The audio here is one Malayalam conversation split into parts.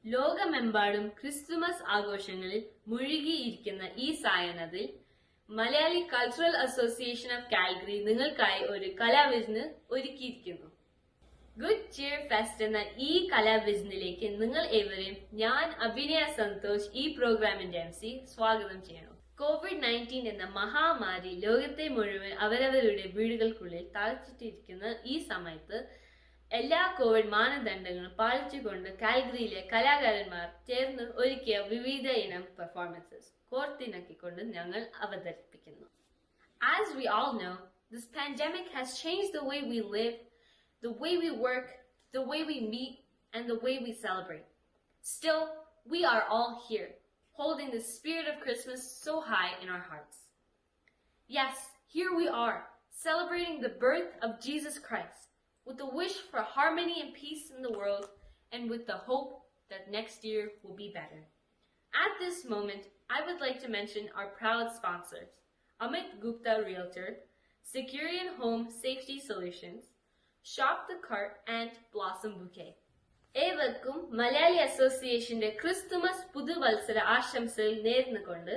ലോകമെമ്പാടും ക്രിസ്തുമസ് ആഘോഷങ്ങളിൽ മുഴുകിയിരിക്കുന്ന ഈ സായാഹ്നത്തിൽ Malayali cultural association of Calgary നിങ്ങൾക്കായി ഒരു കലാവിരുന്ന് ഒരുക്കിയിരിക്കുന്നു. ഗുഡ് ചിയർ ഫെസ്റ്റ് എന്ന ഈ കലാവിരുന്നിലേക്ക് നിങ്ങൾ ഏവരെയും ഞാൻ അഭിനയ സന്തോഷ് ഈ പ്രോഗ്രാമിന്റെ MC സ്വാഗതം ചെയ്യണം. COVID-19 എന്ന മഹാമാരി ലോകത്തെ മുഴുവൻ അവരവരുടെ വീടുകൾക്കുള്ളിൽ താഴ്ത്തിട്ടിരിക്കുന്ന ഈ സമയത്ത് എല്ലാ കോവിഡ് മാനദണ്ഡങ്ങളും പാലിച്ചുകൊണ്ട് കാൽഗറിയിലെ കലാകാരന്മാർ ചേർന്ന് ഒരുക്കിയ വിവിധ ഇനം പെർഫോമൻസസ് കോർത്തിണക്കിക്കൊണ്ട് ഞങ്ങൾ അവതരിപ്പിക്കുന്നു. As we all know, this pandemic has changed the way we live, the way we work, the way we meet, and the way we celebrate. Still, we are all here, holding the spirit of Christmas so high in our hearts. Yes, here we are, celebrating the birth of Jesus Christ, with the wish for harmony and peace in the world, and with the hope that next year will be better. At this moment, I would like to mention our proud sponsors, Amit Gupta Realtor, Securian Home Safety Solutions, Shop the Cart, and Blossom Bouquet. ഏവർക്കും മലയാളി അസോസിയേഷന്റെ ക്രിസ്തുമസ് പുതുവത്സര ആശംസകൾ നേർന്നുകൊണ്ട്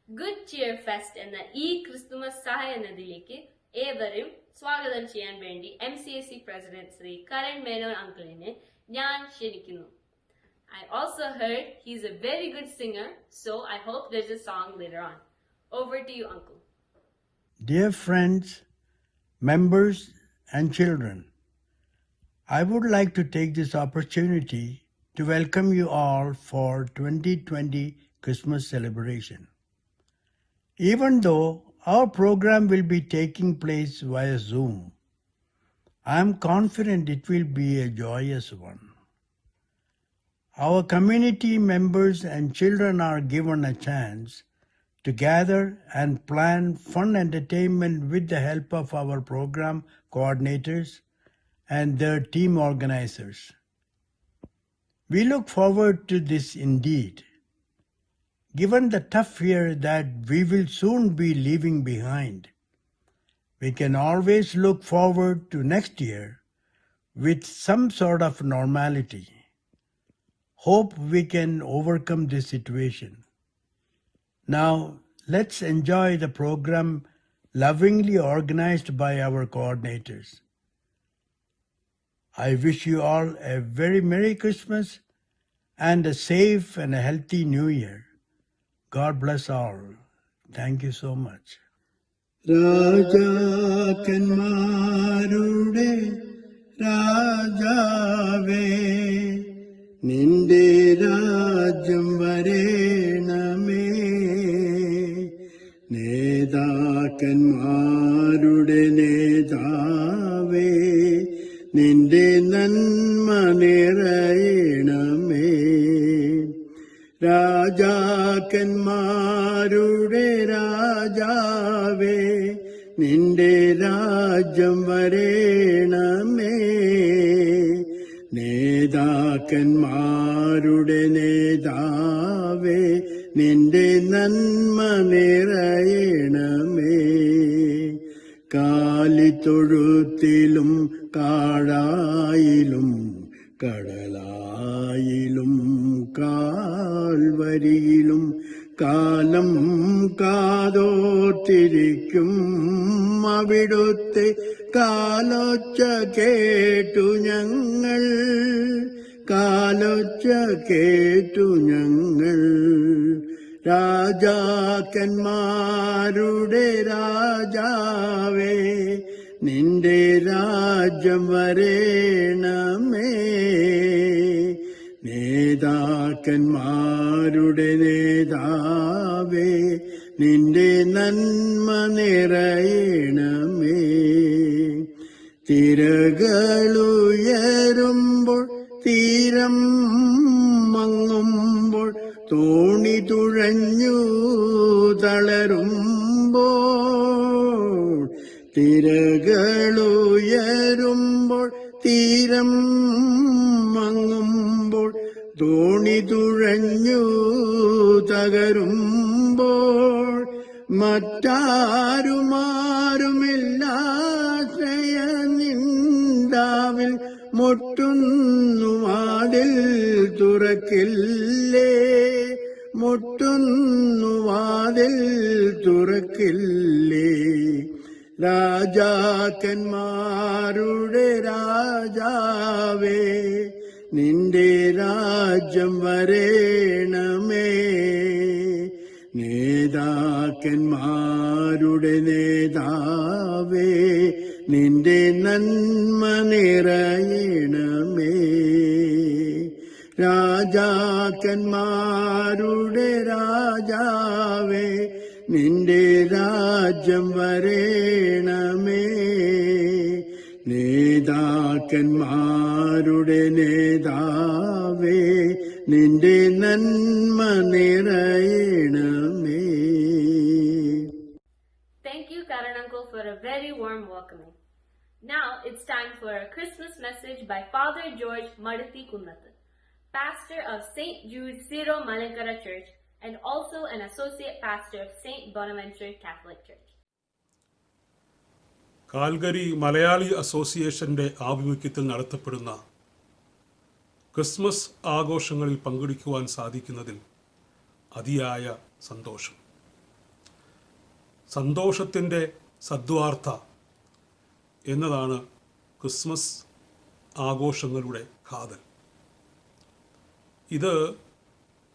ഗുഡ് ചിയർ ഫെസ്റ്റ് എന്ന ഈ ക്രിസ്തുമസ് സായാഹ്നത്തിലേക്ക് ഏവരും സ്വാഗതം ചെയ്യാൻ വേണ്ടി MCAC പ്രസിഡന്റ് ശ്രീ കരൺ മേനോൻ അങ്കിളിനെ ഞാൻ ക്ഷണിക്കുന്നു. I also heard he's a very good singer, so I hope there's a song later on. Over to you, Uncle. Dear friends, members and children, I would like to take this opportunity to welcome you all for 2020 Christmas celebration. Even though our program will be taking place via Zoom, I am confident it will be a joyous one. Our community members and children are given a chance to gather and plan fun entertainment with the help of our program coordinators and their team organizers. We look forward to this indeed. Given the tough year that we will soon be leaving behind, we can always look forward to next year with some sort of normality. Hope we can overcome this situation. Now, let's enjoy the program lovingly organized by our coordinators. I wish you all a very Merry Christmas and a safe and a healthy New Year. God bless all. Thank you so much. രാജാക്കന്മാരുടെ രാജാവേ നിന്റെ രാജ്യം വരേണമേ നേതാക്കന്മാരുടെ നേതാവേ നിന്റെ നന്മ നിറയണമേ രാജാക്കന്മാരുടെ രാജാവേ നിന്റെ രാജ്യം വരേണമേ നേതാക്കന്മാരുടെ നേതാവേ നിന്റെ നന്മ നിറയണമേ കാലിത്തൊഴുത്തിലും കാഴായിലും കടലായിലും കാൽവരിയിലും കാലം കാതോത്തിരിക്കും അവിടുത്തെ കാലൊച്ച കേട്ടു ഞങ്ങൾ കാലൊച്ച കേട്ടു ഞങ്ങൾ രാജാക്കന്മാരുടെ രാജാവേ നിന്റെ രാജ്യം വരേണമേ നേതാക്കന്മാരുടെ നേതാവേ നിന്റെ നന്മ നിറയണമേ തിരകളുയരുമ്പോൾ തീരം മങ്ങുമ്പോൾ തോണി തുഴഞ്ഞു തളരുമ്പോൾ തിരകളുയരുമ്പോൾ തീരം മങ്ങുമ്പോൾ തോണി തുഴഞ്ഞു തകരുമ്പോൾ മറ്റാരുമാരുമില്ലാശ്രയ നിന്ദാവിൽ മുട്ടുന്നു വാതിൽ തുറക്കില്ലേ, മുട്ടുന്നു വാതിൽ തുറക്കില്ലേ. രാജാക്കന്മാരുടെ രാജാവേ, നിന്റെ രാജ്യം വരേണമേ. നേതാക്കന്മാരുടെ നേതാവേ, നിന്റെ നന്മ നിറയണമേ. രാജാക്കന്മാരുടെ രാജാവേ, നിന്റെ രാജ്യം വരേണമേ. നേതാക്കന്മാരുടെ നേതാവേ, നിന്റെ നന്മ നിറയണമേ. Thank you, Karan Uncle, for a very warm welcoming. Now it's time for a Christmas message by Father George Maruthi Kunnathu, pastor of St. Jude Syro Malankara Church and also an associate pastor of St. Bonaventure Catholic Church. Calgary Malayali അസോസിയേഷന്റെ ആഭിമുഖ്യത്തിൽ നടത്തപ്പെടുന്ന ക്രിസ്മസ് ആഘോഷങ്ങളിൽ പങ്കെടുക്കുവാൻ സാധിക്കുന്നതിൽ അതിയായ സന്തോഷം. സന്തോഷത്തിൻ്റെ സദ്വാർത്ത എന്നതാണ് ക്രിസ്മസ് ആഘോഷങ്ങളുടെ കാതൽ. ഇത്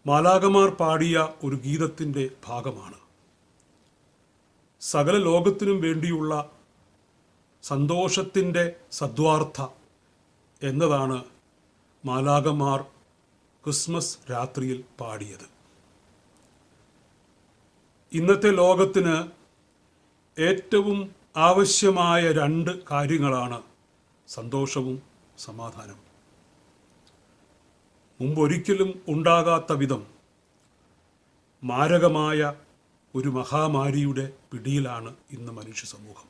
മാലാഖമാർ പാടിയ ഒരു ഗീതത്തിൻ്റെ ഭാഗമാണ്. സകല ലോകത്തിനും വേണ്ടിയുള്ള സന്തോഷത്തിൻ്റെ സദ്വാർത്ത എന്നതാണ് മാലാഖമാർ ക്രിസ്മസ് രാത്രിയിൽ പാടിയത്. ഇന്നത്തെ ലോകത്തിന് ഏറ്റവും ആവശ്യമായ രണ്ട് കാര്യങ്ങളാണ് സന്തോഷവും സമാധാനവും. മുമ്പൊരിക്കലും ഉണ്ടാകാത്ത വിധം മാരകമായ ഒരു മഹാമാരിയുടെ പിടിയിലാണ് ഇന്ന് മനുഷ്യ സമൂഹം.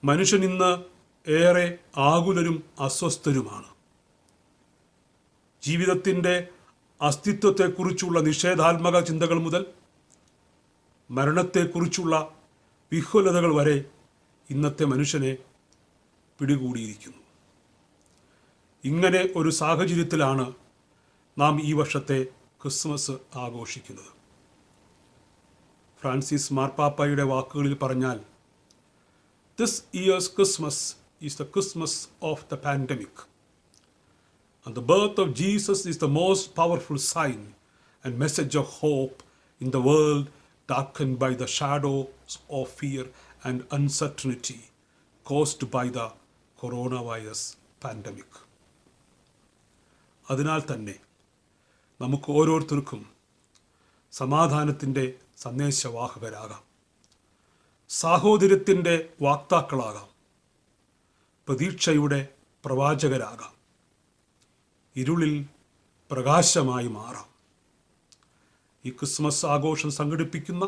മനുഷ്യൻ ഇന്ന് ഏറെ ആകുലരും അസ്വസ്ഥരുമാണ്. ജീവിതത്തിൻ്റെ അസ്തിത്വത്തെക്കുറിച്ചുള്ള നിഷേധാത്മക ചിന്തകൾ മുതൽ മരണത്തെക്കുറിച്ചുള്ള വിഹ്വലതകൾ വരെ ഇന്നത്തെ മനുഷ്യനെ പിടികൂടിയിരിക്കുന്നു. ഇങ്ങനെ ഒരു സാഹചര്യത്തിലാണ് നാം ഈ വർഷത്തെ ക്രിസ്മസ് ആഘോഷിക്കുന്നത്. ഫ്രാൻസിസ് മാർപ്പാപ്പയുടെ വാക്കുകളിൽ പറഞ്ഞാൽ, This year's Christmas is the Christmas of the pandemic. And the birth of Jesus is the most powerful sign and message of hope in the world darkened by the shadows of fear and uncertainty caused by the coronavirus pandemic. അതിനാൽ തന്നെ നമുക്ക് ഓരോരുത്തർക്കും സമാധാനത്തിൻ്റെ സന്ദേശവാഹകരാകാം, സാഹോദര്യത്തിൻ്റെ വാക്താക്കളാകാം, പ്രതീക്ഷയുടെ പ്രവാചകരാകാം, ഇരുളിൽ പ്രകാശമായി മാറാം. ഈ ക്രിസ്മസ് ആഘോഷം സംഘടിപ്പിക്കുന്ന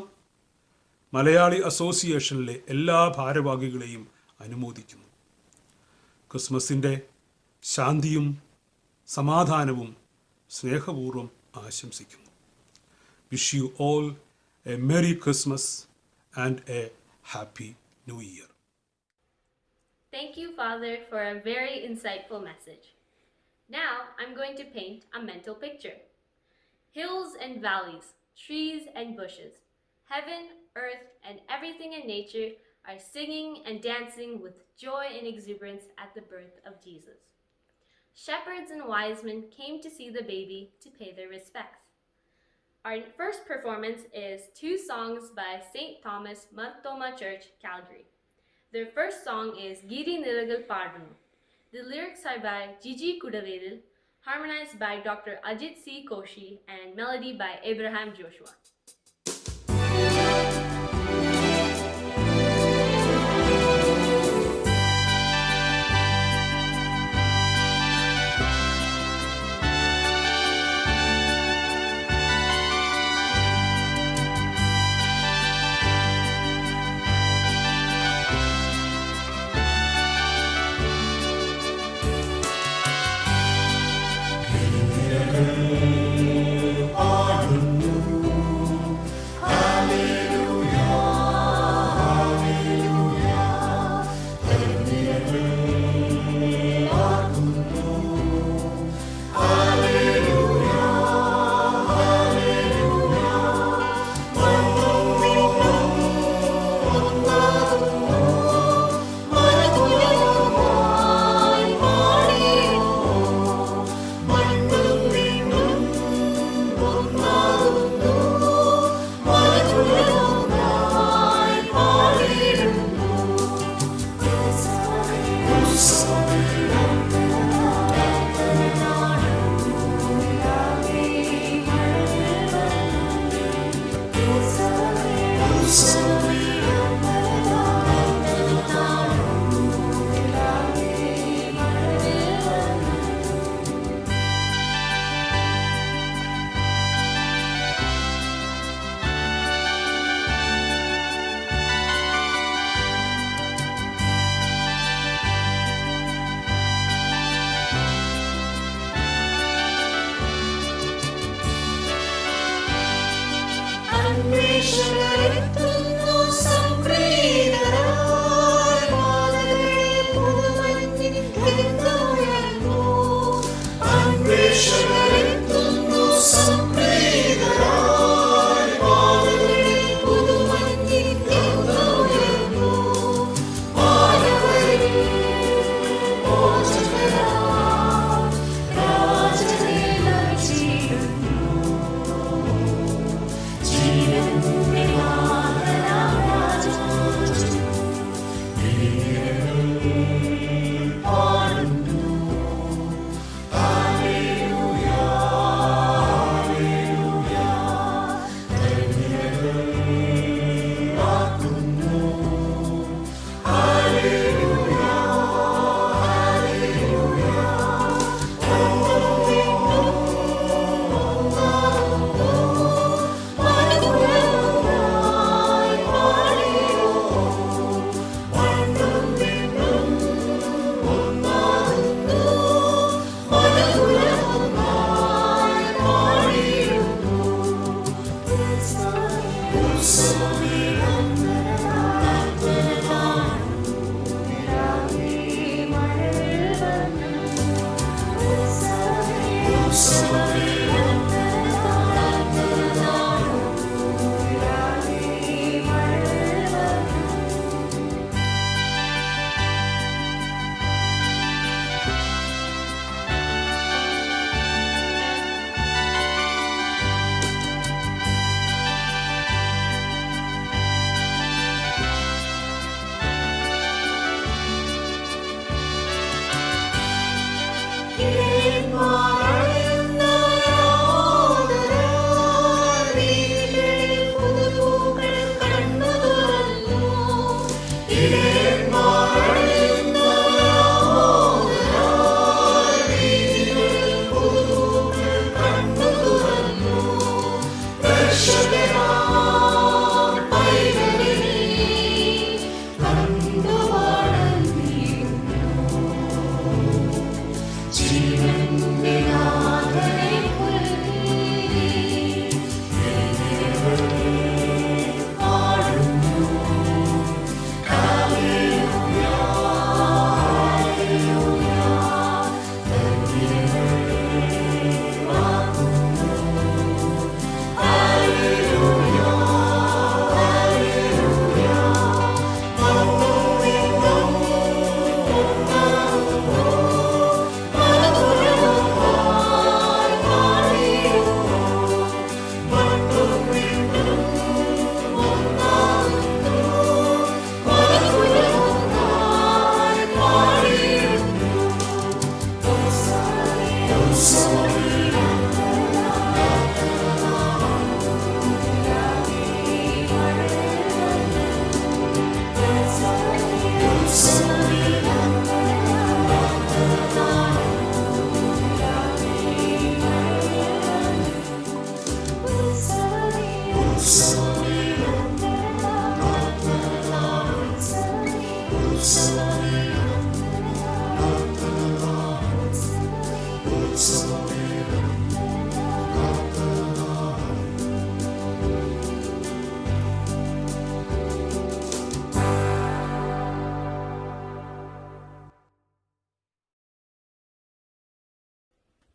മലയാളി അസോസിയേഷനിലെ എല്ലാ ഭാരവാഹികളെയും അനുമോദിക്കുന്നു. ക്രിസ്മസിൻ്റെ ശാന്തിയും സമാധാനവും സ്നേഹപൂർവ്വം ആശംസിക്കുന്നു. Wish you all A merry Christmas and a happy new year. Thank you, Father, for a very insightful message. Now I'm going to paint a mental picture. Hills and valleys, trees and bushes, heaven, earth, and everything in nature are singing and dancing with joy and exuberance at the birth of Jesus. Shepherds and wise men came to see the baby to pay their respects. Our first performance is two songs by St. Thomas Marthoma Church, Calgary. Their first song is Giri Niragal Pardanu. The lyrics are by Gigi Kudavedil, harmonized by Dr. Ajit C. Koshi, and melody by Abraham Joshua.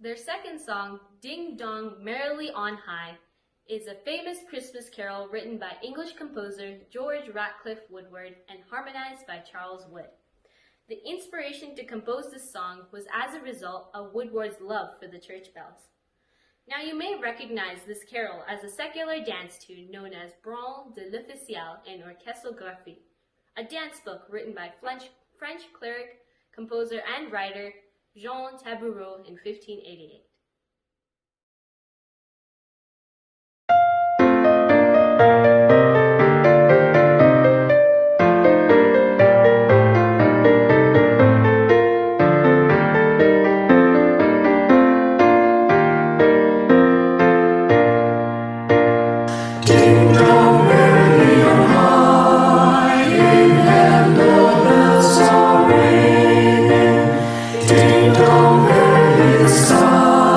Their second song, Ding Dong Merrily on High, is a famous Christmas carol written by English composer George Ratcliffe Woodward and harmonized by Charles Wood. The inspiration to compose this song was as a result of Woodward's love for the church bells. Now you may recognize this carol as a secular dance tune known as Branle de l'Official en Orchestrographie, a dance book written by French cleric, composer, and writer Jean Taboureau in 1588. Ding dong, merrily the sky.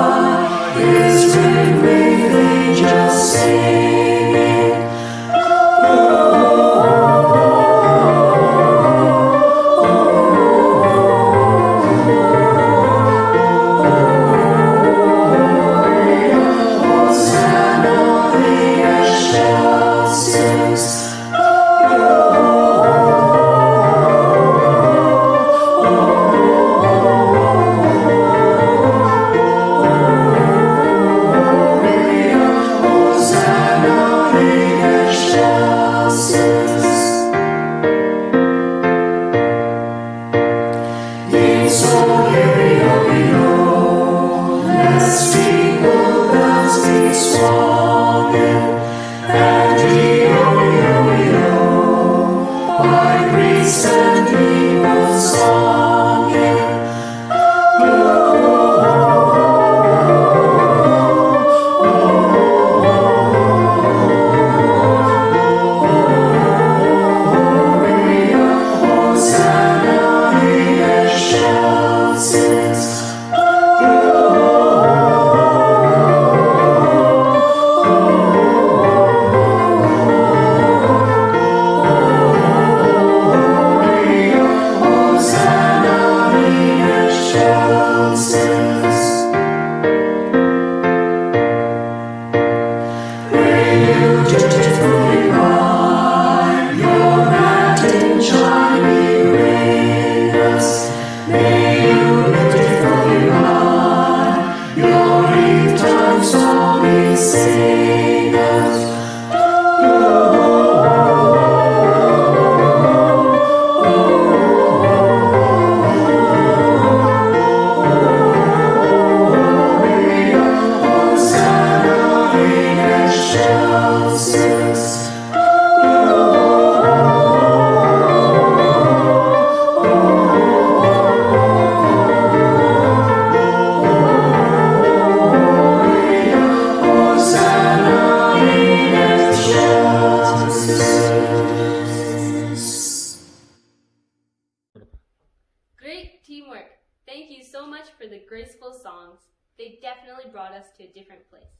brought us to a different place.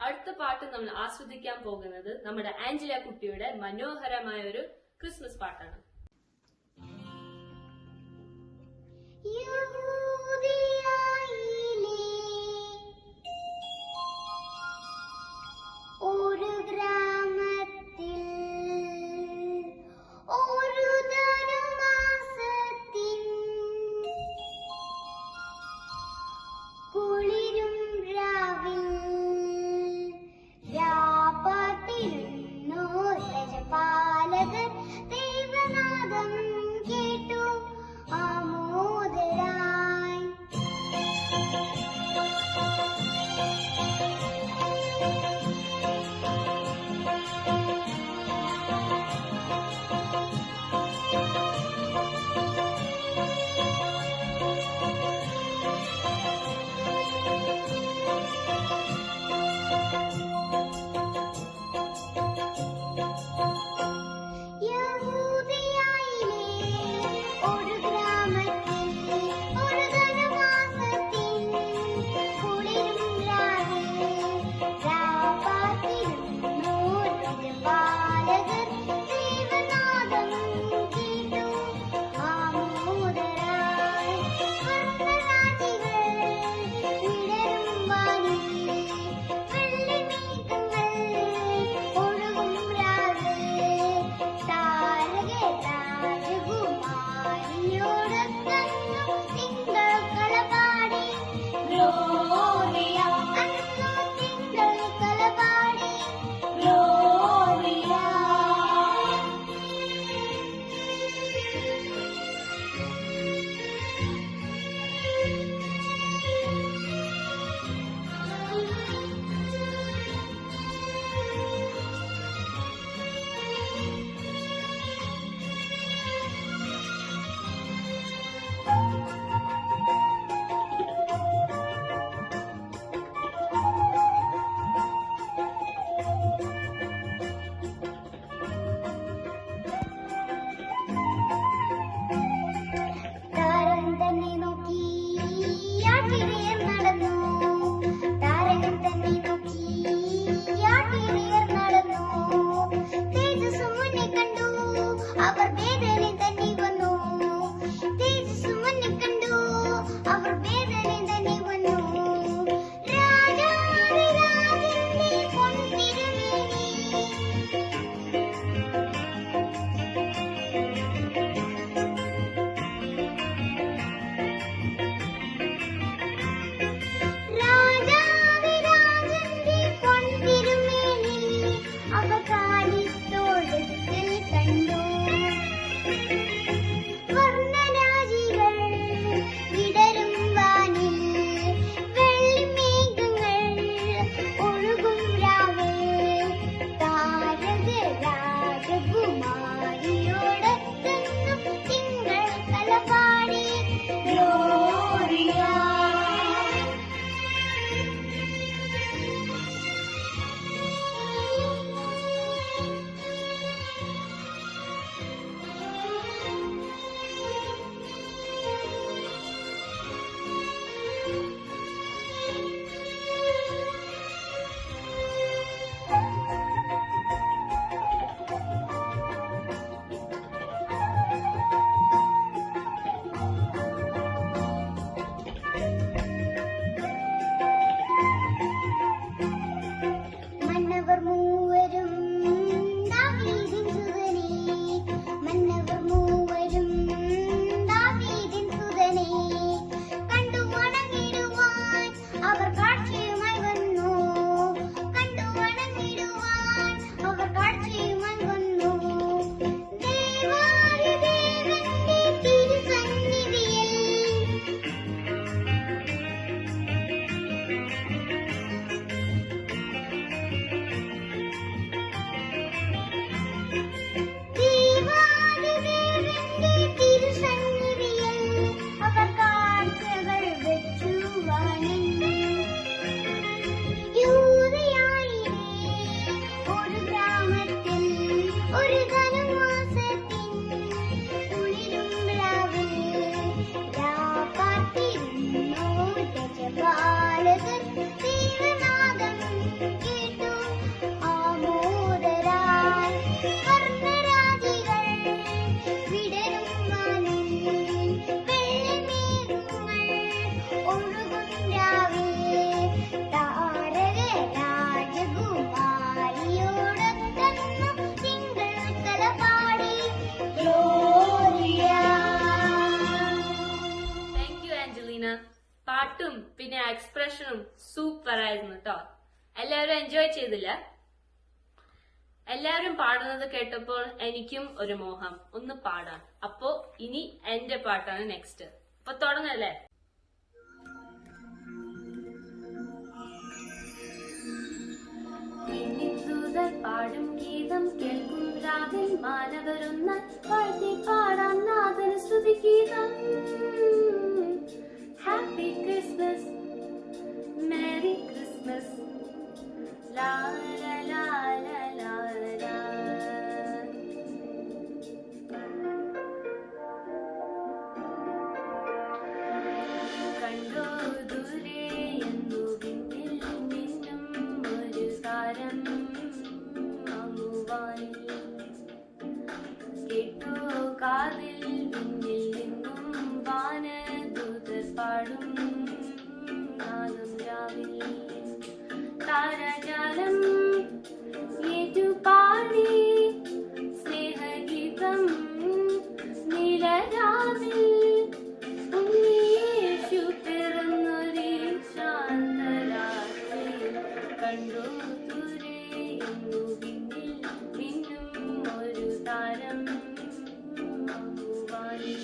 അടുത്ത പാട്ട് നമ്മൾ ആസ്വദിക്കാൻ പോകുന്നത് നമ്മുടെ ആഞ്ചല കുട്ടിയുടെ മനോഹരമായ ഒരു ക്രിസ്മസ് പാട്ടാണ്. ഒരു ഗ്രാമത്തിൽ ഒരു ധനുമാസത്തിൻ കുളിരും രാവിൽ രാപാർത്തിരുന്നു രജപാലകർ ദൈവനാദം കേട്ടു ആമോദരായി. സൂപ്പർ ആയിരുന്നു കേട്ടോ. എല്ലാവരും എൻജോയ് ചെയ്തില്ല? എല്ലാവരും പാടുന്നത് കേട്ടപ്പോൾ എനിക്കും ഒരു മോഹം ഒന്ന് പാടാൻ. അപ്പോ ഇനി എന്റെ പാട്ടാണ് നെക്സ്റ്റ്. അപ്പൊ തുടങ്ങല്ലേ? പാടും ഗീതം കേൾക്കും രാവിൽ മാനവരൊന്ന് പാടി പാടാം നാഥന സ്തുതി ഗീതം. ഹാപ്പി ക്രിസ്മസ്, മേരി ക്രിസ്മസ്, ലാ ലാ ലാ ലാ ലാ ലാ. കണ്ടോ ദൂരെ എന്നു പിന്നിൽ നിന്നും ഒരു താരം, കേട്ടോ കാതിൽ പിന്നിൽ നിന്നും വാനദൂതർ പാടും നാദം രാവിൽ. താരജാലം ഏറ്റുപാടി സ്നേഹഗീതം നീലരാവിൽ. ഉണ്ണിയേശു പിറന്നൊരു ശാന്തരാത്രിയിൽ കണ്ടു ദൂരെ എന്നു പിന്നിൽ മിന്നും ഒരു താരം വാനിൽ.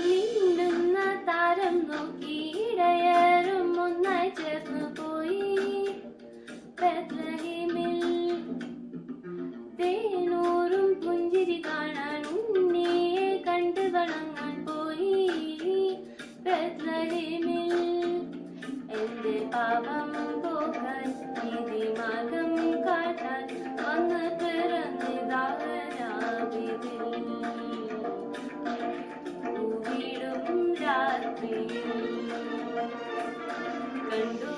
മിന്നുന്ന താരം നോക്കി ഇടയരും ഒന്നായി ചേർന്നു പോയി ബെത്ലഹേമിൽ. തേനൂറും പുഞ്ചിരി കാണാൻ ഉണ്ണിയെ കണ്ട് വണങ്ങാൻ പോയി ബെത്ലഹേമിൽ. എന്റെ പാപം പോകാൻ നീതിമാർഗം കാട്ടാൻ വന്ന് പിറന്നിതാവരാവിതിൽ. വീടും രാത്രിയിൽ കണ്ടു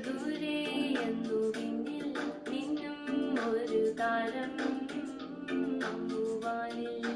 ദൂരെ എന്നു പിന്നിൽ നിന്നും ഒരു താരം വാനിൽ.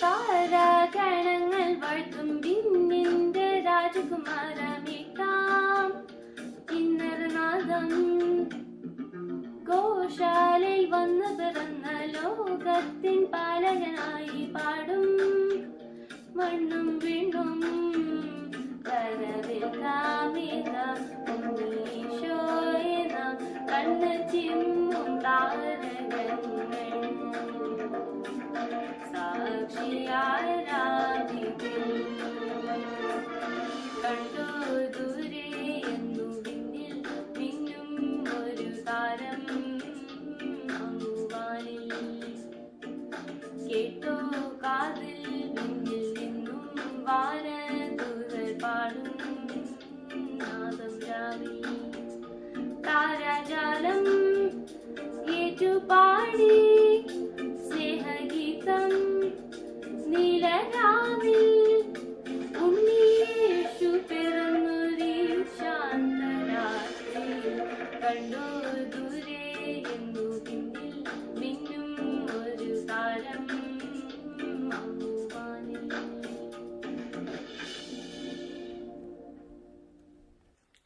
താരഗണങ്ങൾ വാഴ്ത്തും വിണ്ണിന്റെ രാജകുമാരമിട്ടാം കിന്നരനാദം. ഗോശാലയിൽ വന്ന് പിറന്ന ലോകത്തിൻ പാലകനായി പാടും മണ്ണും വീണ്ടും വരവേൽക്കാമിത ഉണ്ണീശോയെ നാം കണ്ണ് ചിമ്മും താരകങ്ങൾ സാക്ഷിയായ രാവിതിൽ. കണ്ടോ ദൂരെ എന്നു പിന്നിൽ മിന്നും ഒരു താരം വാനിൽ. കേട്ടോ കാതിൽ പിന്നിൽ നിന്നും വാനദൂതർ പാടും നാദം രാവിൽ. താരാജാലം ഏറ്റുപാടി സ്നേഹഗീതം നീലരാവിൽ. ഉണ്ണിയേശു പിറന്നൊരു ശാന്തരാത്രിയിൽ കണ്ടോ ദൂരെ എന്നു പിന്നിൽ മിന്നും ഒരു താരം വാനിൽ.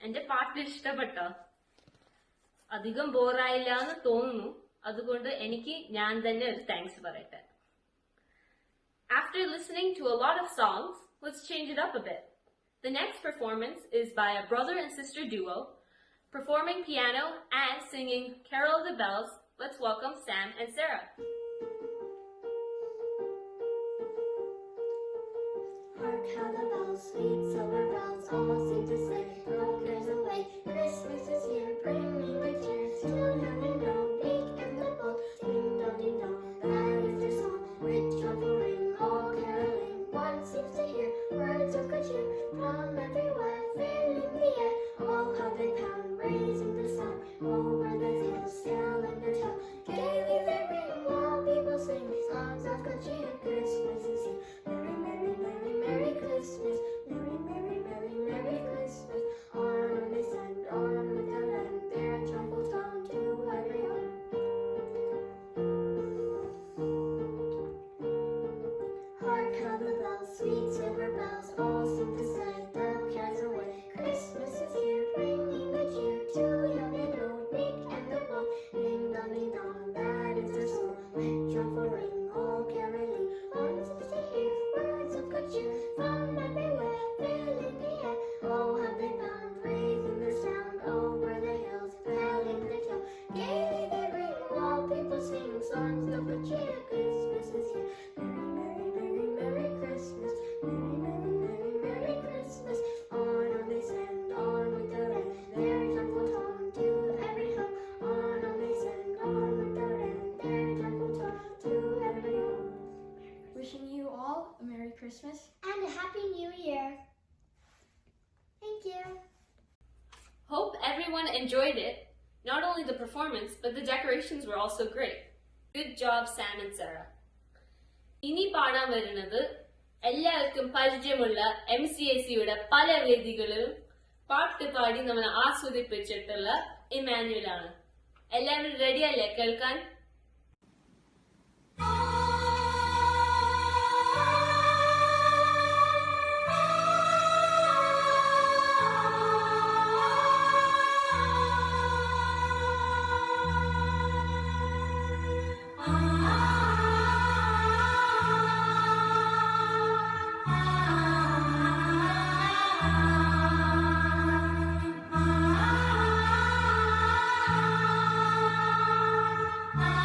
എന്റെ പാട്ട് ഇഷ്ടപ്പെട്ടോ? അധികം ബോറായില്ല എന്ന് തോന്നുന്നു. അതുകൊണ്ട് എനിക്ക് ഞാൻ തന്നെ ഒരു താങ്ക്സ് പറയട്ടെ. After listening to a lot of songs, let's change it up a bit. The next performance is by a brother and sister duo, performing piano and singing Carol of the Bells. Let's welcome Sam and Sarah. Hark how the bells, sweet silver bells, all seem to say, throw cares away. Christmas is here, bringing good cheer to heaven home. Big and the bold, ding dong, that is their song. Rich joyful ring, all caroling, one cheer from everywhere, filling the air. Oh, how they pound, raising the sound over the hills, telling the tale. Gaily they ring while people sing songs of good cheer. Christmas is here. Merry, merry, merry, merry Christmas. Merry, merry, merry, merry Christmas. On they send, on with the land, their joyful tone to every home. Hark how the bells, sweet silver bells, all seem to say the cares away. Christmas is here, bringing good cheer to young and old, meek and the bold. Ding dong, that is their soul. With joyful ring, all caroling, one seems to hear words of good cheer from everywhere, filling the air. Oh, how they bound, raising the sound over the hills, telling the tale. Gaily they ring while people sing songs of good cheer. Christmas is here. Merry, merry, merry, merry Christmas. Merry, merry, merry, merry Christmas. On they send, on with the land, their joyful tone to every home. On they send, on with the land, their joyful tone to every home. Wishing you all a Merry Christmas. And a Happy New Year. Thank you. Hope everyone enjoyed it. Not only the performance, but the decorations were also great. Good job, Sam and Sarah. ഇനി പാടാൻ വരുന്നത് എല്ലാവർക്കും പരിചയമുള്ള MCACയുടെ പല വേദികളിലും പാട്ട് പാടി നമ്മളെ ആസ്വദിപ്പിച്ചിട്ടുള്ള ഇമാനുവൽ ആണ്. എല്ലാവരും റെഡിയല്ലേ കേൾക്കാൻ? Ah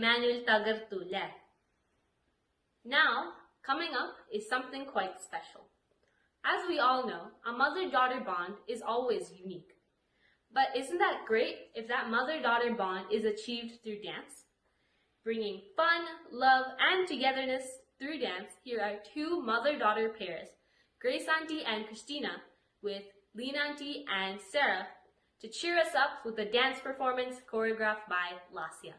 ഇമ്മാനുവൽ തകർത്തു ല്ലേ? Now, coming up is something quite special. As we all know, a mother-daughter bond is always unique. But isn't that great if that mother-daughter bond is achieved through dance? Bringing fun, love, and togetherness through dance, here are two mother-daughter pairs, Grace Auntie and Christina, with Lean Auntie and Sarah, to cheer us up with a dance performance choreographed by Lasya.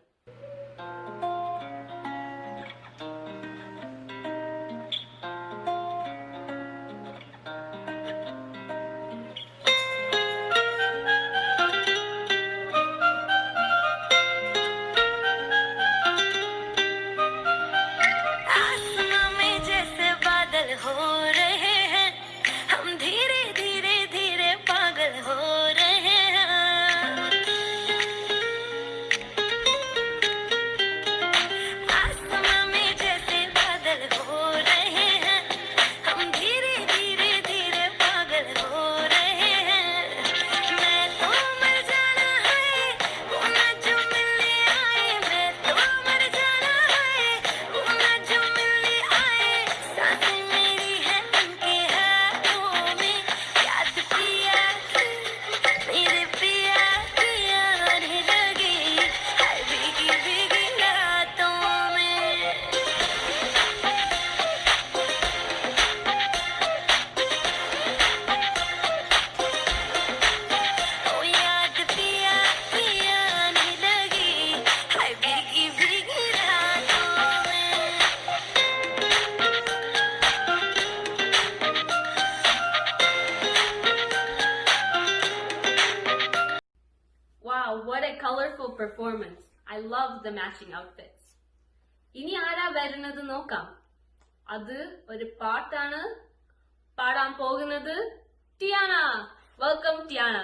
आसमां में जैसे बादल हो रहे हैं, हम धीरे धीरे धीरे पागल हो रहे हैं। आसमां में जैसे बादल हो रहे हैं, हम धीरे धीरे धीरे पागल हो रहे हैं। मैं तो मर जाना है, वो ना जो मिलने आए। मैं तो मर जाना है, वो ना जो मिलने आए। सांसें मेरी है उनके हाथों में, याद पिया की, मेरे पिया की आने लगी, हाय भीगी भीगी रातों में। ओ याद पिया की आने लगी, हाय भीगी भीगी रातों में। Wow, what a colorful performance. I love the matching outfits. ഇനി ആരാ വരുന്നത് നോക്കാം. അത് ഒരു പാട്ടാണ്. പാടാൻ പോകുന്നത് ടിയാന. Welcome Tiana.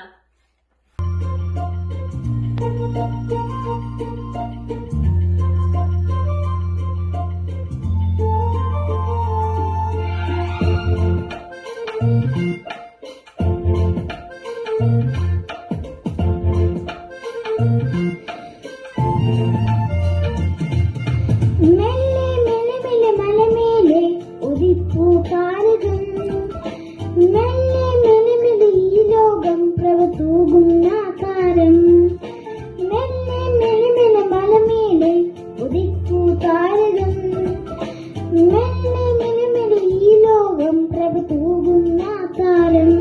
മെല്ലെ മെല്ലെ മെല്ലെ മലമേലെ ഉദിപ്പൂ താരകം. മെല്ലെ മെല്ലെ മെല്ലെ ഈ ലോകം പ്രഭ തൂകുന്ന താരം. മെല്ലെ മെല്ലെ മെല്ലെ മലമേലെ ഉദിപ്പൂ താരകം. മെല്ലെ മെല്ലെ മെല്ലെ ഈ ലോകം പ്രഭ തൂകുന്ന താരം.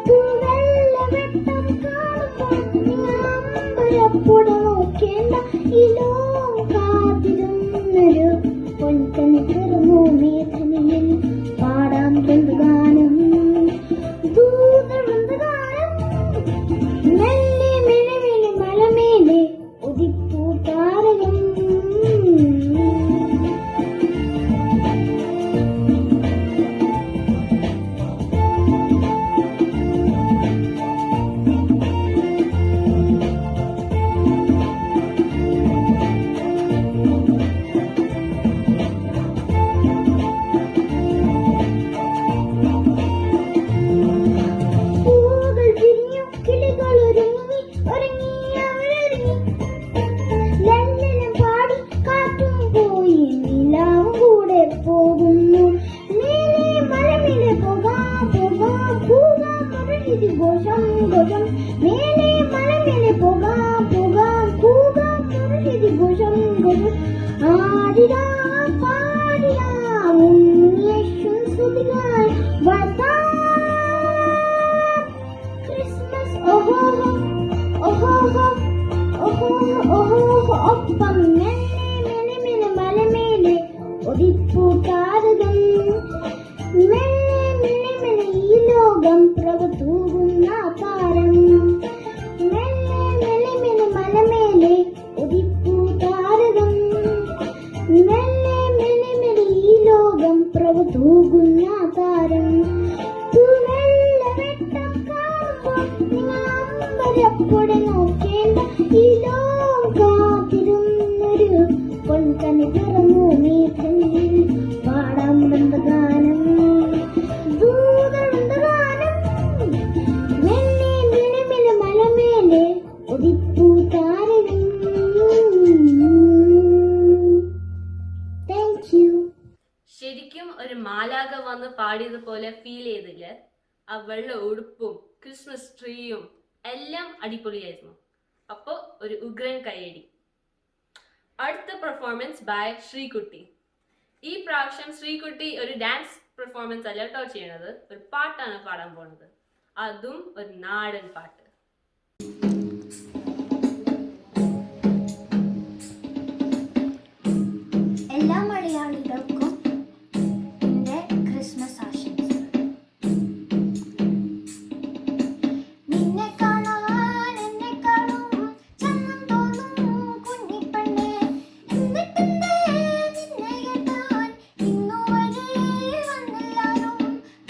തൂവെള്ള വെട്ടം കാണുമ്പോൾ നിങ്ങൾ അമ്പലപ്പുട നോക്കേണ്ട. ഈ ലോകം കാത്തിരുന്നൊരു പൊൻകണി പിറന്നു മേഘനിൽ പാടാം ഗാനം. ദൂതവൃന്ദഗാനം. മെല്ലെ മെല്ലെ മെല്ലെ മലമേലെ ഉദിപ്പൂ താരകം. പൂവുകൾ വിരിഞ്ഞു, കിളികൾ ഒരുങ്ങി, ഒരുങ്ങി അവരൊരുങ്ങി. ലല്ലനം പാടി കാറ്റും പോയി, നിലാവും കൂടെ പോകുന്നു. മേലെ മലമേലെ പോകാം പോകാം പോകാം മുരളിതി ഘോഷം ഘോഷം. മേലെ മലമേലെ പോകാം പോകാം പോകാം മുരളിതി ഘോഷം ഘോഷം. ആടിടാം പാടിടാം ഉണ്ണിയേശുവിൻ സ്തുതികൾ വാഴ്ത്താം. ക്രിസ്മസ് ഓഹോഹോ ഓഹോഹോ ഓഹോഹോ ഓഹോഹോ. ഒപ്പം മെല്ലെ മെല്ലെ മെല്ലെ മലമേലെ ഉദിപ്പൂ താരകം. മെല്ലെ മെല്ലെ മെല്ലെ ഈ ലോകം പ്രഭ തൂകുന്ന താരം. മെല്ലെ മെല്ലെ മെല്ലെ മലമേലെ ഉദിപ്പൂ താരകം. മെല്ലെ മെല്ലെ മെല്ലെ ഈ ലോകം പ്രഭ തൂകുന്ന താരം. തൂവെള്ള വെട്ടം കാണുമ്പോൾ നിങ്ങൾ അമ്പലപ്പുട നോക്കേണ്ട. ഈ ലോകം കാത്തിരുന്നൊരു പൊൻകണി പിറന്നു മേഘനിൽ പാടാം ഗാനം. ദൂതവൃന്ദഗാനം. മെല്ലെ മെല്ലെ മെല്ലെ മലമേലെ ഉദിപ്പൂ താരകം. മാലാക വന്ന് പാടിയതുപോലെ ഫീൽ ചെയ്തില്ലേ? ആ വെള്ള ഉടുപ്പും ക്രിസ്മസ് ട്രീയും എല്ലാം അടിപൊളിയായിരുന്നു. അപ്പോൾ ഒരു ഉഗ്രൻ കയ്യടി. അടുത്ത പെർഫോമൻസ് ബൈ ശ്രീകുട്ടി. ഈ പ്രാവശ്യം ശ്രീകുട്ടി ഒരു ഡാൻസ് പെർഫോമൻസ് അല്ല കേട്ടോ ചെയ്യണത്, ഒരു പാട്ടാണ് പാടാൻ പോണത്. അതും ഒരു നാടൻ പാട്ട്. എല്ലാ മലയാളികൾക്കും എൻ്റെ ക്രിസ്മസ് ആശംസകൾ. നിന്നെ കാണാൻ എന്നെക്കാളും ചന്തം തോന്നും കുഞ്ഞിപ്പെണ്ണേ, എന്നിട്ടെന്തേ നിന്നെ കേട്ടാൻ ഇന്നുവരെ വന്നെല്ലാരും.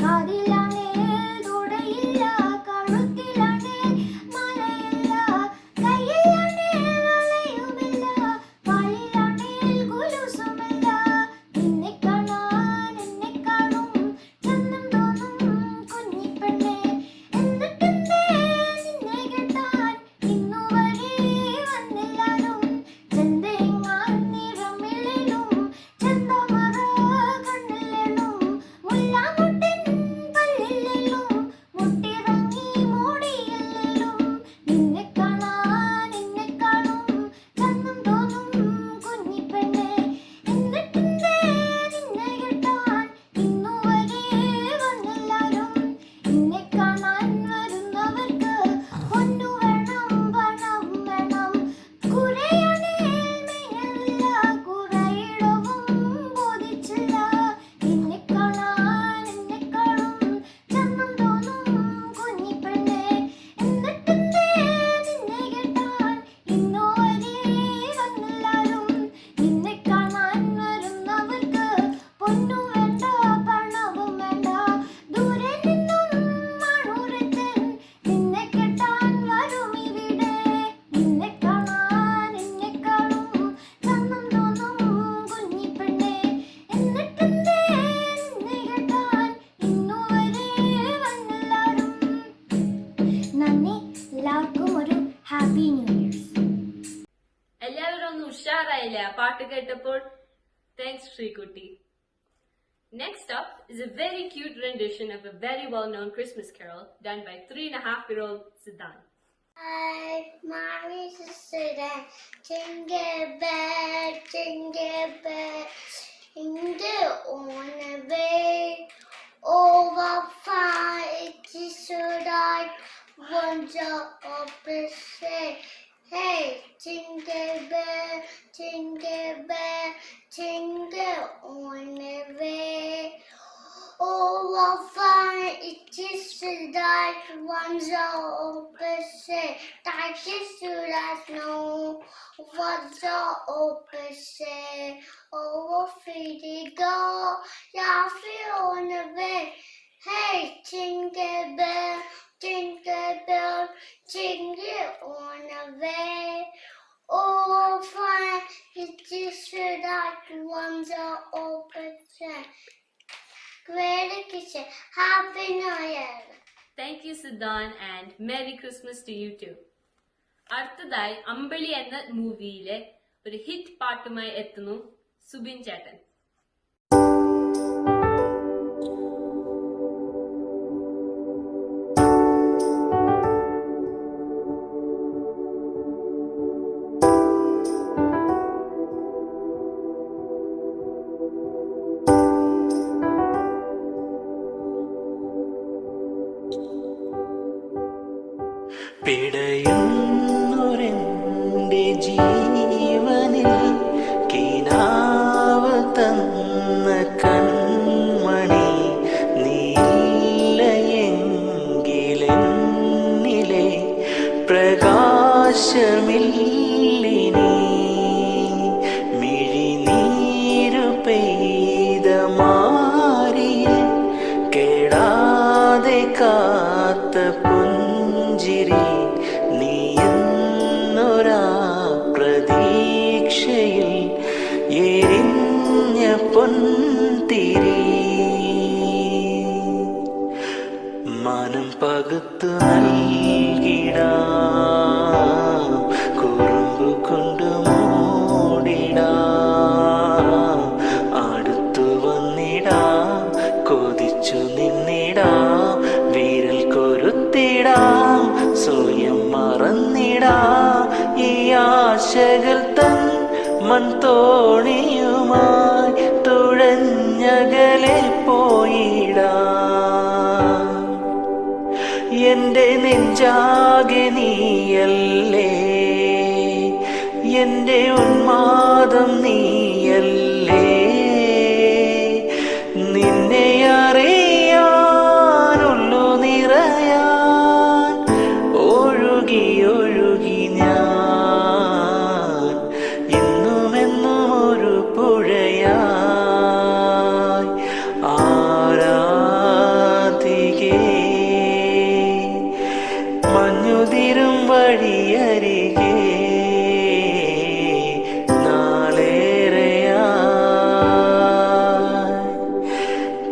കാതിലാണേൽ തുടയില്ല, കഴുത്തിലാണേൽ മാലയില്ല, കയ്യിലാണേൽ വളയുമില്ല, കാലിലാണേൽ കൊലുസുമില്ല. നിന്നെ കാണാൻ എന്നെക്കാളും ചന്തം തോന്നും കുഞ്ഞിപ്പെണ്ണേ, എന്നിട്ടെന്തേ നിന്നെ കേട്ടാൻ ഇന്നുവരെ വന്നെല്ലാരും. ചെന്തേങ്ങാൻ നിറമില്ലേലും ചെന്തമറ കണ്ണില്ലേലും, മുല്ലാമുട്ടിൻ പല്ലില്ലേലും, മുട്ടിറങ്ങി മൂടിയില്ലേലും. നിന്നെ കാണാൻ എന്നെക്കാളും ചന്തം തോന്നും കുഞ്ഞിപ്പെണ്ണേ, എന്നിട്ടെന്തേ നിന്നെ കേട്ടാൻ ഇന്നുവരെ വന്നെല്ലാരും. നിന്നെ കാണാൻ വരുന്നവർക്ക് പൊന്നു വേണം, പണം വേണം, കുരയാണേൽ മെയ്യല്ല, കുറയിടവും ബോധിച്ചില്ല. നിന്നെ കാണാൻ എന്നെക്കാളും ചന്തം തോന്നും കുഞ്ഞിപ്പെണ്ണേ, എന്നിട്ടെന്തേ നിന്നെ കേട്ടാൻ ഇന്നുവരെ വന്നെല്ലാരും. നിന്നെ കാണാൻ വരുന്നവർക്ക് പൊന്നു വേണ്ട, പണവും വേണ്ട, ദൂരെ നിന്നും മണൂരത്തൻ നിന്നെ കേട്ടാൻ വരും ഇവിടെ. നിന്നെ കാണാൻ എന്നെക്കാളും ചന്തം തോന്നും കുഞ്ഞിപ്പെണ്ണേ, എന്നിട്ടെന്തേ നിന്നെ കേട്ടാൻ ഇന്നുവരെ വന്നെല്ലാരും. നന്ദി. എല്ലാവർക്കും ഒരു ഹാപ്പി ന്യൂ ഇയേഴ്സ്. എല്ലാവരും ഒന്ന് ഉഷാറായില്ലേ ആ പാട്ട് കേട്ടപ്പോൾ? Thanks Sreekutty. Next up is a very cute rendition of a very well-known Christmas carol done by 3.5-year-old Siddhan. Hi, mommy, sister, and jingle bell, jingle on the way. Oh, what fun it is to ride one job of the say. Hey, jingle bell, jingle on the way. Oh, what fun it is to ride one job of the say. That is to that know what the open say. Oh, what free to go, laughing on the way. Hey, jingle bell, jingle on the way. Oh, fun it is to that one job open say. Merry Christmas, Happy New Year. Thank you Siddhan and Merry Christmas to you too. അടുത്തതായി അമ്പിളി എന്ന മൂവിയിലെ ഒരു ഹിറ്റ് പാട്ടുമായി എത്തുന്നു സുബിൻ ചേട്ടൻ. പിടയുന്നൊരെന്റെ ജീവനിൽ കിനാവ് തന്ന കൺമണി നീലയെങ്കിലെന്നിലെ പ്രകാശമില്ലിനി മിഴിനീരു പെയ്ത മാറിയിൽ കേടാതെ കാത്ത പുഞ്ചിരി നീയെന്നൊരാ പ്രതീക്ഷയിൽ എരിഞ്ഞ പൊൻതിരി മനം പകുത്തു നൽകിടാം കുറുമ്പു കൊണ്ട് മൂടിടാം അടുത്തു വന്നിടാം മൺതോണിയുമായി തുഴഞ്ഞകലെ പോയിടാം. എന്റെ നെഞ്ചാകെ നീയല്ലേ, എന്റെ ഉന്മാദം നീയല്ലേ. നിന്നെ അറിയാനുള്ളു നിറയാൻ ഒഴുകി ഒഴുകി ഞാൻ എന്നുമെന്നും ഒരു പുഴയായി. ആരാധികേ മഞ്ഞുതിരും വഴിയരികെ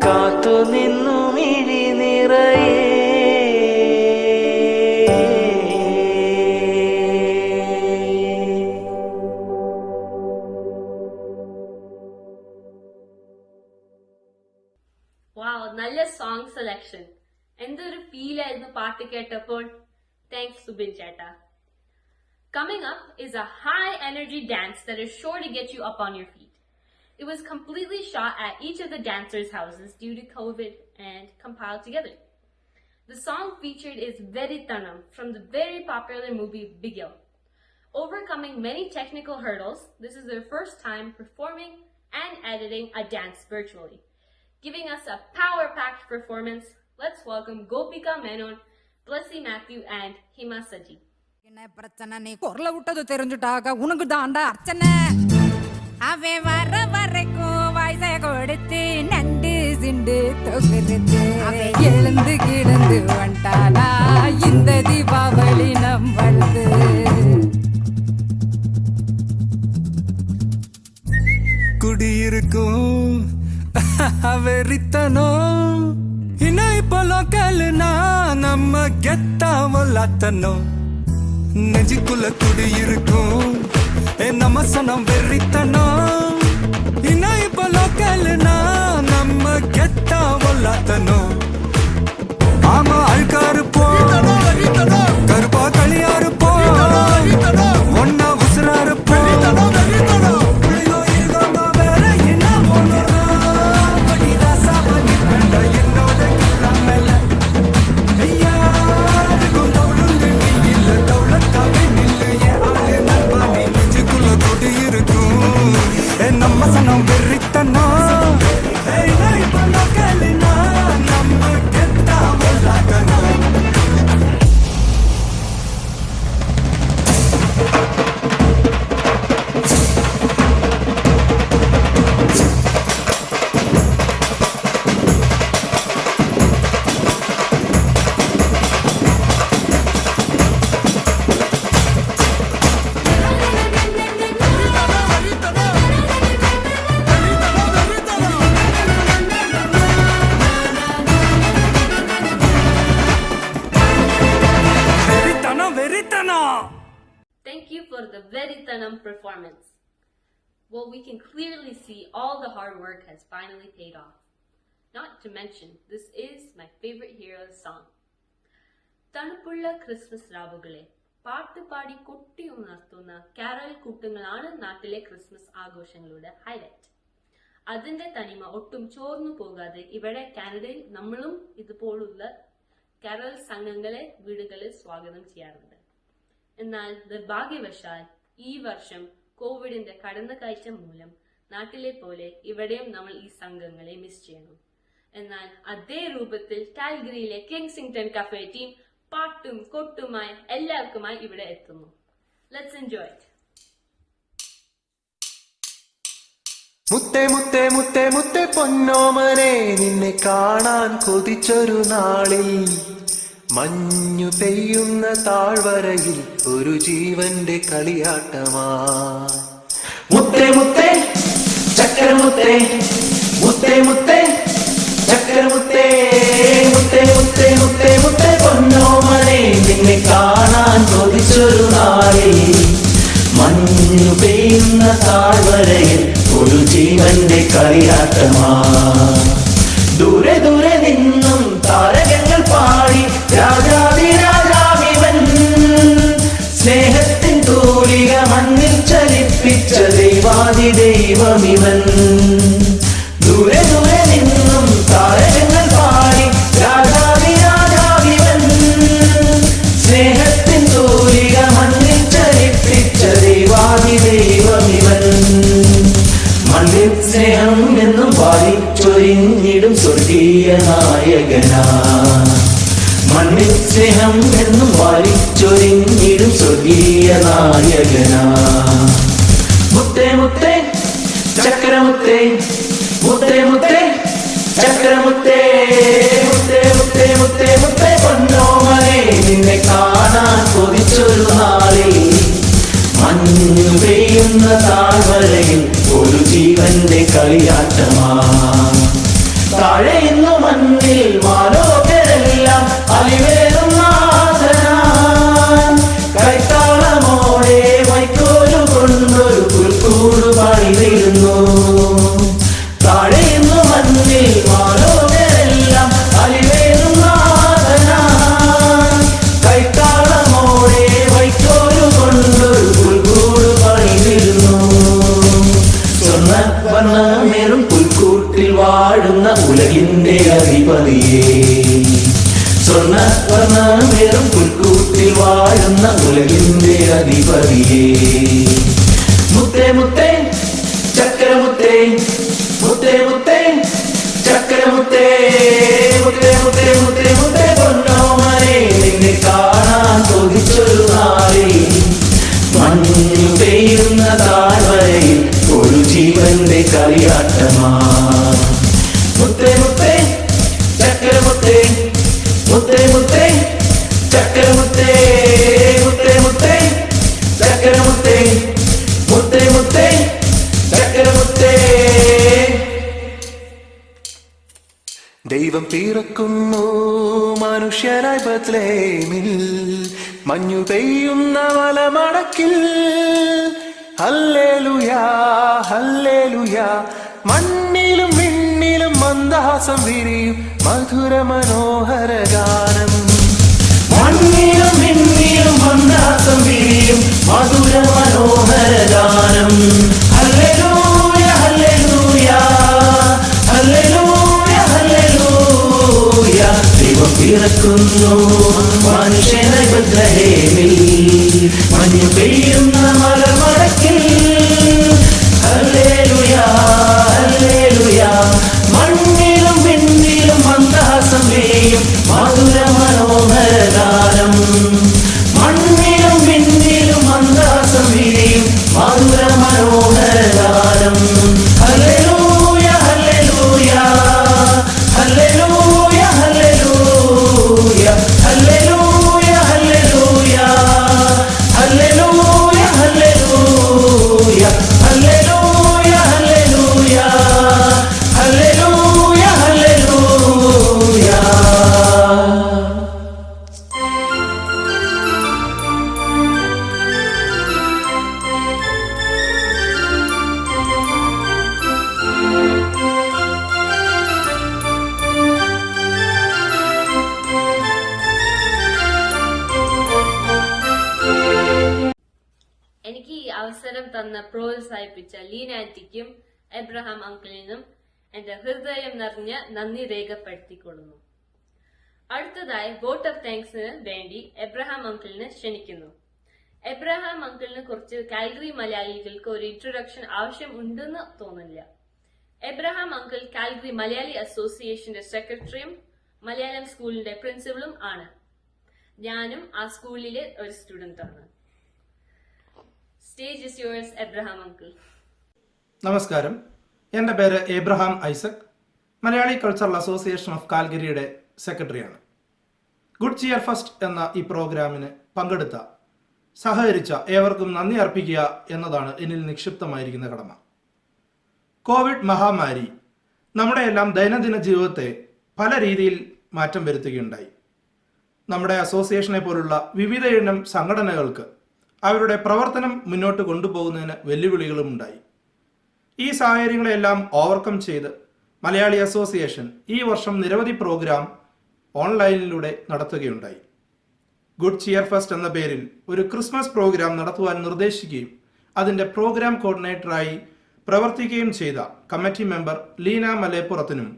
കാത്തു നിന്നു മിഴി നിറയേ. Wow, നല്ല സോങ് സെലക്ഷൻ. എന്തൊരു ഫീൽ ആയിരുന്നു പാട്ട് കേട്ടപ്പോൾ. താങ്ക്സ് സുബിൻ ചേട്ടാ. Coming up is a high energy dance that is sure to get you up on your feet. It was completely shot at each of the dancers' houses due to COVID and compiled together. The song featured is Verithanam from the very popular movie Bigil. Overcoming many technical hurdles, this is their first time performing and editing a dance virtually. Giving us a power-packed performance, let's welcome Gopika Menon, Blessy Matthew and Hima Saji. என்ன பிரச்சனை நீ குரல விட்டது தெரிஞ்சுட்டாக உனக்கு தாண்டா அர்ச்சனை. அவன் வர வரைக்கும் வயசை கொடுத்து நண்டு சிண்டு தொகுத்து அவன் எழுந்து கிடந்து வந்தானா இந்த தீபாவளி நம்மளுது. குடியிருக்கும் வெறித்தனம் இன்னும் இப்போ லோக்கல்னா நம்ம கெத்தாவல்லாத்தனும். நெஞ்சுக்குள்ள குடியிருக்கும் நம்ம சனம் வெறித்தனம் இன்னும் இப்போ லோக்கல்னா நம்ம கெத்தாவல்லாத்தனும். ஆமா அழுக்காரு போ கருப்பா களியாரு போ ஒன்னா உசுராரு போ. நம்ம சனம் வெறித்தனா நம்ம கெத்தா Thank you for the Verithanam performance. Well, we can clearly see all the hard work has finally paid off. Not to mention, this is my favorite hero's song. തണുപ്പുള്ള ക്രിസ്മസ് രാവുകളെ പാട്ടുപാടി കൊട്ടി ഉണർത്തുന്ന കാരൽ കൂട്ടങ്ങളാണ് നാട്ടിലെ ക്രിസ്മസ് ആഘോഷങ്ങളുടെ ഹൈലൈറ്റ്. അതിന്റെ തനിമ ഒട്ടും ചോർന്നു പോകാതെ ഇവിടെ കാനഡയിൽ നമ്മളും ഇതുപോലുള്ള കാരൽ സംഘങ്ങളെ വീടുകളിൽ സ്വാഗതം ചെയ്യാറുണ്ട്. എന്നാൽ നിർഭാഗ്യവശാൽ ഈ വർഷം കോവിഡിന്റെ കടന്നുകയറ്റം മൂലം നാട്ടിലെ പോലെ ഇവിടെയും നമ്മൾ ഈ സംഘങ്ങളെ മിസ് ചെയ്യണം. എന്നാൽ അതേ രൂപത്തിൽ കാൽഗറിയിലെ കിങ്സിംഗ്ടൺ കഫേ ടീം പാട്ടും കൊട്ടുമായി എല്ലാവർക്കുമായി ഇവിടെ എത്തുന്നു. Let's enjoy it. മുത്തേ മുത്തേ മുത്തേ മുത്തേ പൊന്നോമനെ നിന്നെ കാണാൻ കൊതിച്ചൊരു നാളിൽ മഞ്ഞു പെയ്യുന്ന താഴ്വരയിൽ ഒരു ജീവന്റെ കളിയാട്ടമാ. മുത്തേ മുത്തേ ചക്കരമുത്തേ മുത്തേ മുത്തേ ചക്കരമുത്തേ മുത്തേ മുത്തേ മുത്തേ മുത്തേ പൊന്നോമനെ നിന്നെ കാണാൻ കൊതിച്ചൊരു നാളിൽ മഞ്ഞു പെയ്യുന്ന താഴ്വരയിൽ ഒരു ജീവന്റെ കളിയാട്ടമാ. ദൂരെ ദൂരെ നിന്നും താരകങ്ങൾ പാടി രാജാതിരാജാവിവൻ സ്നേഹത്തിൻ തൂലിക മണ്ണിൽ ചലിപ്പിച്ച ദൈവാ ദൈവാദി ദൈവമിവൻ. ദൂരെ ദൂരെ നിന്നും താരകങ്ങൾ പാടി രാജാവിരാജാവിവൻ. സ്നേഹത്തിൻ തൂലിക മണ്ണിൽ ചലിപ്പിച്ച ദൈവാദി ദൈവമിവൻ. മണ്ണിൽ സ്നേഹം എന്നും വാരിച്ചൊരിഞ്ഞിടും സ്വർഗീയ നായകനാ. മണ്ണിൽ സ്നേഹം എന്നും വാരിച്ചൊരിഞ്ഞിടും സ്വർഗീയ നായകനാ. മുത്തേ മുത്തേ ചക്രമുത്തേ, മുത്തേ മുത്തേ ചക്രമുത്തേ, മുത്തേ മുത്തേ മുത്തേ മുത്തേ പൊന്നോമനെ നിന്നെ കാണാൻ കൊതിച്ചൊരു നാളിൽ. മഞ്ഞു പെയ്യുന്ന താഴ്വരയിൽ ഒരു ജീവന്റെ കളിയാട്ടമാ. താഴെ ഇന്നു മണ്ണിൽ മാലോകരെല്ലാം അലിവേറും നാഥനാൻ. കൈത്താളമോടെ വൈക്കോലു കൊണ്ടൊരു പുൽക്കൂട് പണിതിരുന്നു. താഴെ ഇന്നു മണ്ണിൽ മാലോകരെല്ലാം അലിവേറും നാഥനാൻ. കൈത്താളമോടെ വൈക്കോലു കൊണ്ടൊരു പുൽക്കൂട് പണിതിരുന്നു. സ്വർണ്ണവർണ്ണമേറും പുൽക്കൂട്ടിൽ വാഴുന്ന ഉലകിന്റെ അധിപതിയേ. സ്വർണ്ണവർണ്ണമേറും പുൽക്കൂട്ടിൽ വാഴുന്ന ഉലകിന്റെ അധിപതിയേ. മുത്തേ മുത്തേ ചക്രമുത്തേ, മുത്തേ മുത്തേ ചക്രമുത്തേ, മുത്തേ മുത്തേ മുത്തേ മുത്തേ പൊന്നോമനെ നിന്നെ കാണാൻ കൊതിച്ചൊരു നാളിൽ. മഞ്ഞു പെയ്യുന്ന താഴ്വരയിൽ ഒരു ജീവന്റെ കളിയാട്ടമാ. മുത്തേ മുത്തേ ചക്രമുത്തേ, മുത്തേ മുത്തേ ചക്രമുത്തേ, മുത്തേ മുത്തേ ചക്രമുത്തേ, മുത്തേ മുത്തേ ചക്രമുത്തേ. ദൈവം പിറക്കുന്നു മനുഷ്യനായി ബത്ലേഹേമിൽ. മഞ്ഞു പെയ്യുന്ന മലമടക്കിൽ. ഹല്ലേലൂയാ ഹല്ലേലൂയാ. മണ്ണിലും വിണ്ണിലും മന്ദഹാസം വിരിയും മധുര മനോഹര ഗാനം. മണ്ണിലും വിണ്ണിലും മന്ദഹാസം വിരിയും മധുര മനോഹര ഗാനം. Hallelujah hallelujah hallelujah hallelujah. ദൈവം പിറക്കുന്നു മനുഷ്യനായി ബത്ലഹേമിൽ. മഞ്ഞു പെയ്യുന്ന മലമടക്കിൽ. ഹല്ലേലൂയാ ഹല്ലേലൂയാ. മണ്ണിലും വിണ്ണിലും മന്ദഹാസം പെയ്യും മധുര മനോഹര ഗാനം. മണ്ണിലും വിണ്ണിലും മന്ദഹാസം പെയ്യും മധുര മനോഹര ഗാനം. Hallelujah hallelujah hallelujah hallelujah hallelujah hallelujah hallelujah hallelujah hallelujah hallelujah hallelujah. എനിക്ക് ഈ അവസരം തന്ന പ്രോത്സാഹിപ്പിച്ച ലീനാറ്റിക്കും എബ്രഹാം അങ്കിളിനും എന്റെ ഹൃദയം നിറഞ്ഞ നന്ദി രേഖപ്പെടുത്തിക്കൊള്ളുന്നു. അടുത്തതായി വോട്ട് ഓഫ് താങ്ക്സിന് വേണ്ടി എബ്രഹാം അങ്കിളിനെ ക്ഷണിക്കുന്നു. എബ്രഹാം അങ്കിളിനെ കുറിച്ച് കാൽഗറി മലയാളികൾക്ക് ഒരു ഇൻട്രൊഡക്ഷൻ ആവശ്യം ഉണ്ടെന്ന് തോന്നില്ല. എബ്രഹാം അങ്കിൾ കാൽഗറി മലയാളി അസോസിയേഷന്റെ സെക്രട്ടറിയും മലയാളം സ്കൂളിന്റെ പ്രിൻസിപ്പലും ആണ്. ഞാനും ആ സ്കൂളിലെ ഒരു സ്റ്റുഡന്റ് ആണ്. Stage is yours, Abraham uncle. നമസ്കാരം, എൻ്റെ പേര് Abraham Isaac. Malayali cultural association of കാൽഗരിയുടെ സെക്രട്ടറിയാണ്. ഗുഡ് ചിയർ ഫസ്റ്റ് എന്ന ഈ പ്രോഗ്രാമിന് പങ്കെടുത്ത സഹകരിച്ച ഏവർക്കും നന്ദി അർപ്പിക്കുക എന്നതാണ് എന്നിൽ നിക്ഷിപ്തമായിരിക്കുന്ന കടമ. കോവിഡ് മഹാമാരി നമ്മുടെ എല്ലാം ദൈനംദിന ജീവിതത്തെ പല രീതിയിൽ മാറ്റം വരുത്തുകയുണ്ടായി. നമ്മുടെ അസോസിയേഷനെ പോലുള്ള വിവിധ ഇനം സംഘടനകൾക്ക് അവരുടെ പ്രവർത്തനം മുന്നോട്ട് കൊണ്ടുപോകുന്നതിന് വെല്ലുവിളികളും ഉണ്ടായി. ഈ സാഹചര്യങ്ങളെല്ലാം ഓവർകം ചെയ്ത് മലയാളി അസോസിയേഷൻ ഈ വർഷം നിരവധി പ്രോഗ്രാം ഓൺലൈനിലൂടെ നടത്തുകയുണ്ടായി. ഗുഡ് ചിയർ ഫസ്റ്റ് എന്ന പേരിൽ ഒരു ക്രിസ്മസ് പ്രോഗ്രാം നടത്തുവാൻ നിർദ്ദേശിക്കുകയും അതിൻ്റെ പ്രോഗ്രാം കോർഡിനേറ്ററായി പ്രവർത്തിക്കുകയും ചെയ്ത കമ്മിറ്റി മെമ്പർ ലീന മലേപ്പുറത്തിനും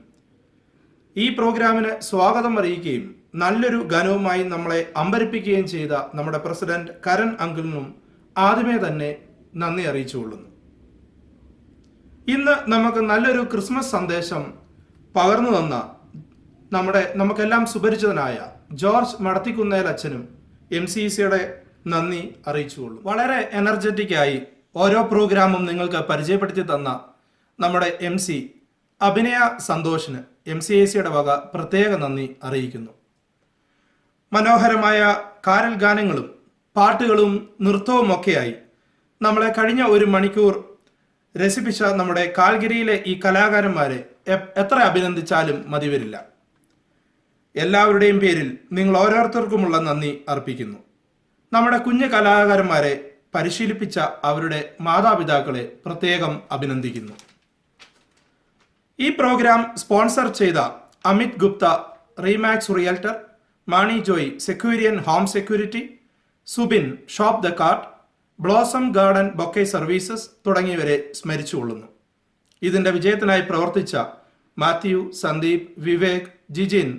ഈ പ്രോഗ്രാമിന് സ്വാഗതം അറിയിക്കുകയും നല്ലൊരു ഗാനവുമായി നമ്മളെ അമ്പരിപ്പിക്കുകയും ചെയ്ത നമ്മുടെ പ്രസിഡന്റ് കരൺ അങ്കിളിനും ആദ്യമേ തന്നെ നന്ദി അറിയിച്ചുകൊള്ളുന്നു. ഇന്ന് നമുക്ക് നല്ലൊരു ക്രിസ്മസ് സന്ദേശം പകർന്നു തന്ന നമുക്കെല്ലാം സുപരിചിതനായ ജോർജ് മടത്തിക്കുന്നേൽ അച്ഛനും MCECയുടെ നന്ദി അറിയിച്ചുകൊള്ളും. വളരെ എനർജറ്റിക്കായി ഓരോ പ്രോഗ്രാമും നിങ്ങൾക്ക് പരിചയപ്പെടുത്തി തന്ന നമ്മുടെ MC അഭിനയ സന്തോഷിന് MCECയുടെ വക പ്രത്യേക നന്ദി അറിയിക്കുന്നു. മനോഹരമായ കാരൽ ഗാനങ്ങളും പാട്ടുകളും നൃത്തവും ഒക്കെയായി നമ്മളെ കഴിഞ്ഞ ഒരു മണിക്കൂർ രസിപ്പിച്ച നമ്മുടെ കാൽഗിരിയിലെ ഈ കലാകാരന്മാരെ എത്ര അഭിനന്ദിച്ചാലും മതിവരില്ല. എല്ലാവരുടെയും പേരിൽ നിങ്ങൾ ഓരോരുത്തർക്കുമുള്ള നന്ദി അർപ്പിക്കുന്നു. നമ്മുടെ കുഞ്ഞു കലാകാരന്മാരെ പരിശീലിപ്പിച്ച അവരുടെ മാതാപിതാക്കളെ പ്രത്യേകം അഭിനന്ദിക്കുന്നു. ഈ പ്രോഗ്രാം സ്പോൺസർ ചെയ്ത Amit Gupta, Remax realtor, Mani Joy Securian home security, Subin shop the cart, blossom garden bouquet services തുടങ്ങിയവരെ സ്മരിച്ചുകൊള്ളുന്നു. ഇതിൻ്റെ വിജയത്തിനായി പ്രവർത്തിച്ച മാത്യു, സന്ദീപ്, വിവേക്, ജിജിൻ,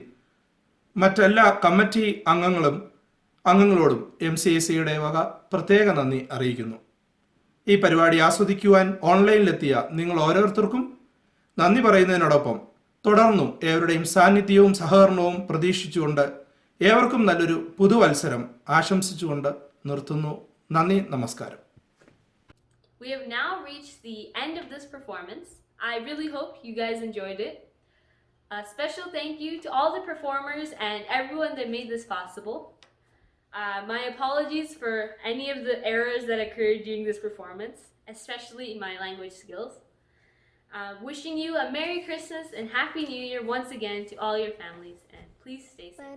മറ്റെല്ലാ കമ്മിറ്റി അംഗങ്ങളോടും MCECയുടെ വക പ്രത്യേക നന്ദി അറിയിക്കുന്നു. ഈ പരിപാടി ആസ്വദിക്കുവാൻ ഓൺലൈനിലെത്തിയ നിങ്ങൾ ഓരോരുത്തർക്കും നന്ദി പറയുന്നതിനോടൊപ്പം തുടർന്നും ഏവരുടെയും സാന്നിധ്യവും സഹകരണവും പ്രതീക്ഷിച്ചുകൊണ്ട് ഏവർക്കും നല്ലൊരു പുതുവത്സരം ആശംസിച്ചുകൊണ്ട് നിർത്തുന്നു. നന്ദി, നമസ്കാരം. We have now reached the end of this performance. I really hope you guys enjoyed it. A special thank you to all the performers and everyone that made this possible. My apologies for any of the errors that occurred during this performance, especially in my language skills. Wishing you a Merry Christmas and Happy New Year once again to all your families, and please stay safe.